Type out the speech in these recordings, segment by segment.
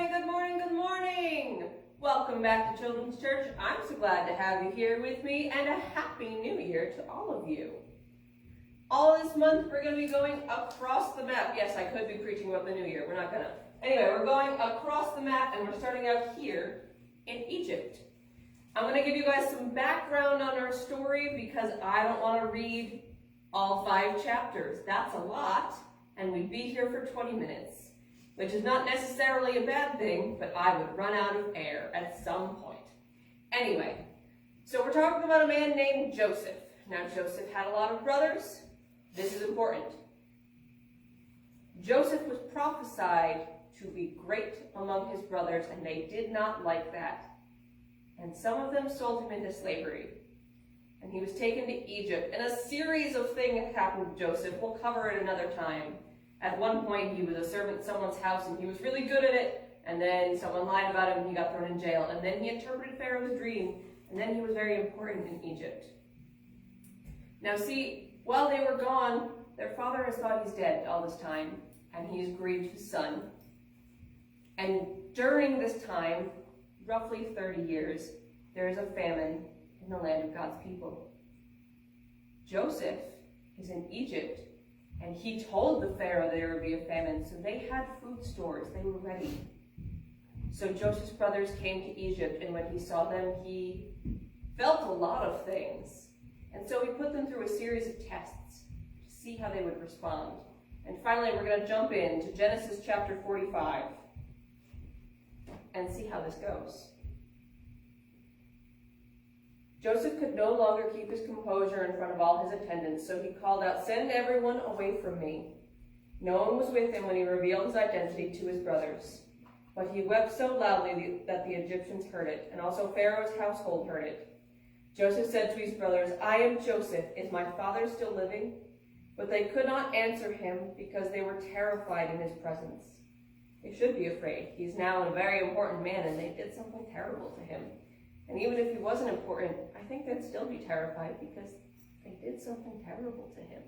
morning, good morning, good morning. Welcome back to Children's Church. I'm so glad to have you here with me, and a Happy New Year to all of you. All this month, we're going to be going across the map. Yes, I could be preaching about the New Year. We're not going to. Anyway, we're going across the map, and we're starting out here in Egypt. I'm going to give you guys some background on our story because I don't want to read all 5 chapters. That's a lot, and we'd be here for 20 minutes, which is not necessarily a bad thing, but I would run out of air at some point. Anyway, so we're talking about a man named Joseph. Now, Joseph had a lot of brothers. This is important. Joseph was prophesied to be great among his brothers, and they did not like that. And some of them sold him into slavery. And he was taken to Egypt. And a series of things happened to Joseph. We'll cover it another time. At one point, he was a servant in someone's house, and he was really good at it. And then someone lied about him, and he got thrown in jail. And then he interpreted Pharaoh's dream, and then he was very important in Egypt. Now see, while they were gone, their father has thought he's dead all this time, and he's grieved his son. And during this time, roughly 30 years, there is a famine in the land of God's people. Joseph is in Egypt, and he told the Pharaoh there would be a famine, so they had food stores. They were ready. So Joseph's brothers came to Egypt, and when he saw them, he felt a lot of things. And so he put them through a series of tests to see how they would respond. And finally, we're going to jump into Genesis chapter 45 and see how this goes. Joseph could no longer keep his composure in front of all his attendants, so he called out, "Send everyone away from me." No one was with him when he revealed his identity to his brothers. But he wept so loudly that the Egyptians heard it, and also Pharaoh's household heard it. Joseph said to his brothers, "I am Joseph. Is my father still living?" But they could not answer him because they were terrified in his presence. They should be afraid. He's now a very important man, and they did something terrible to him. And even if he wasn't important, I think they'd still be terrified because they did something terrible to him.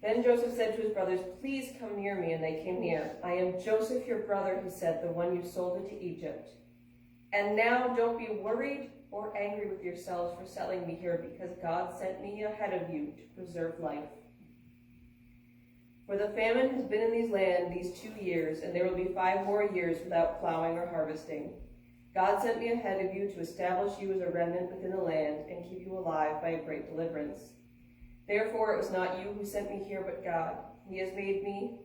Then Joseph said to his brothers, "Please come near me," and they came near. "I am Joseph, your brother," he said, "the one you sold into Egypt. And now don't be worried or angry with yourselves for selling me here, because God sent me ahead of you to preserve life. For the famine has been in these land these 2 years, and there will be 5 more years without plowing or harvesting. God sent me ahead of you to establish you as a remnant within the land and keep you alive by a great deliverance. Therefore it was not you who sent me here, but God. He has made me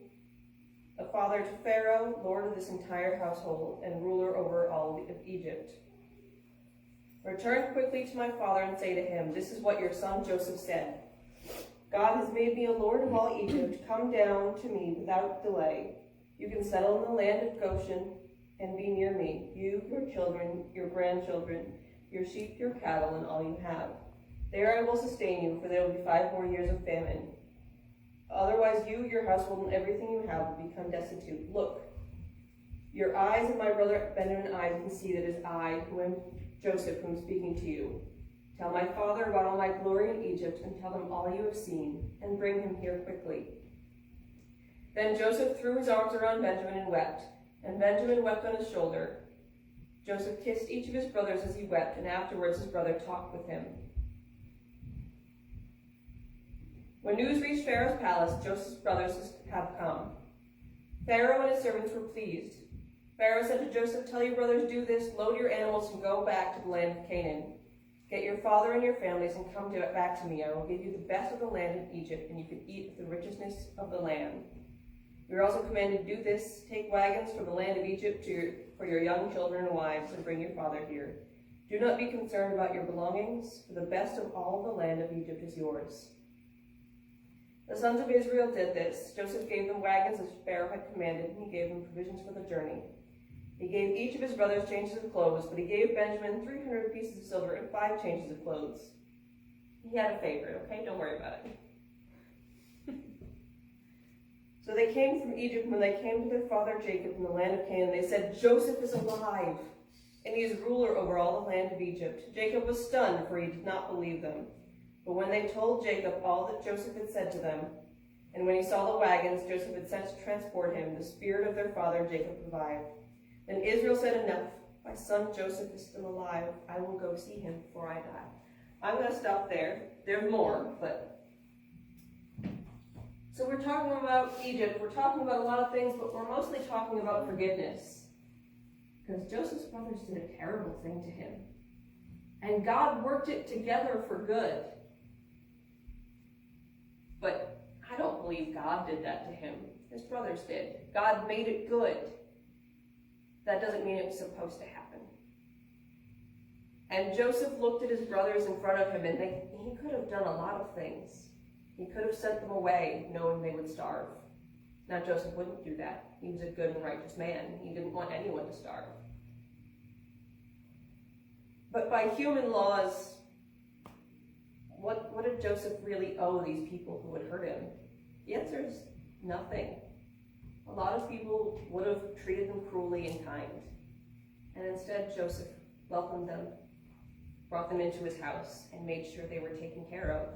a father to Pharaoh, lord of this entire household, and ruler over all of Egypt. Return quickly to my father and say to him, 'This is what your son Joseph said. God has made me a lord of all Egypt. Come down to me without delay. You can settle in the land of Goshen and be near me, you, your children, your grandchildren, your sheep, your cattle, and all you have. There I will sustain you, for there will be 5 more years of famine. Otherwise you, your household, and everything you have will become destitute. Look, your eyes and my brother Benjamin's eyes can see that it is I, who am Joseph, who am speaking to you. Tell my father about all my glory in Egypt, and tell him all you have seen, and bring him here quickly.' Then Joseph threw his arms around Benjamin and wept, and Benjamin wept on his shoulder. Joseph kissed each of his brothers as he wept, and afterwards his brother talked with him. When news reached Pharaoh's palace, Joseph's brothers have come. Pharaoh and his servants were pleased. Pharaoh said to Joseph, 'Tell your brothers, do this, load your animals and go back to the land of Canaan. Get your father and your families and come back to me. I will give you the best of the land in Egypt, and you can eat of the richness of the land. You are also commanded to do this. Take wagons from the land of Egypt for your young children and wives, and bring your father here. Do not be concerned about your belongings, for the best of all the land of Egypt is yours.' The sons of Israel did this. Joseph gave them wagons as Pharaoh had commanded, and he gave them provisions for the journey. He gave each of his brothers changes of clothes, but he gave Benjamin 300 pieces of silver and 5 changes of clothes. He had a favorite, okay? Don't worry about it. So they came from Egypt. When they came to their father Jacob in the land of Canaan, they said, 'Joseph is alive, and he is ruler over all the land of Egypt.' Jacob was stunned, for he did not believe them. But when they told Jacob all that Joseph had said to them, And when he saw the wagons Joseph had sent to transport him, the spirit of their father Jacob revived. Then Israel said, enough. My son Joseph is still alive. I will go see him before I die. I'm going to stop there. There's more, but... So we're talking about Egypt. We're talking about a lot of things, but we're mostly talking about forgiveness. Because Joseph's brothers did a terrible thing to him. And God worked it together for good. But I don't believe God did that to him. His brothers did. God made it good. That doesn't mean it was supposed to happen. And Joseph looked at his brothers in front of him, and he could have done a lot of things. He could have sent them away knowing they would starve. Now, Joseph wouldn't do that. He was a good and righteous man. He didn't want anyone to starve. But by human laws, what did Joseph really owe these people who would hurt him? The answer is nothing. A lot of people would have treated them cruelly and kind. And instead, Joseph welcomed them, brought them into his house, and made sure they were taken care of.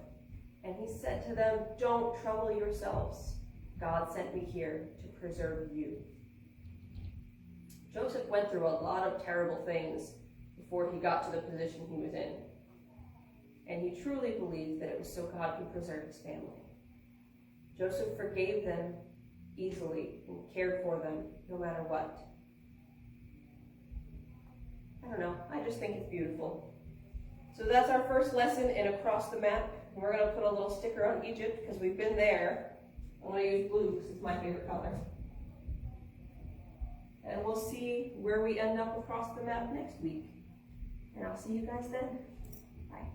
And he said to them, don't trouble yourselves. God sent me here to preserve you. Joseph went through a lot of terrible things before he got to the position he was in. And he truly believed that it was so God could preserve his family. Joseph forgave them easily and cared for them no matter what. I don't know, I just think it's beautiful. So that's our first lesson in Across the Map. And we're going to put a little sticker on Egypt because we've been there. I'm going to use blue because it's my favorite color. And we'll see where we end up across the map next week. And I'll see you guys then. Bye.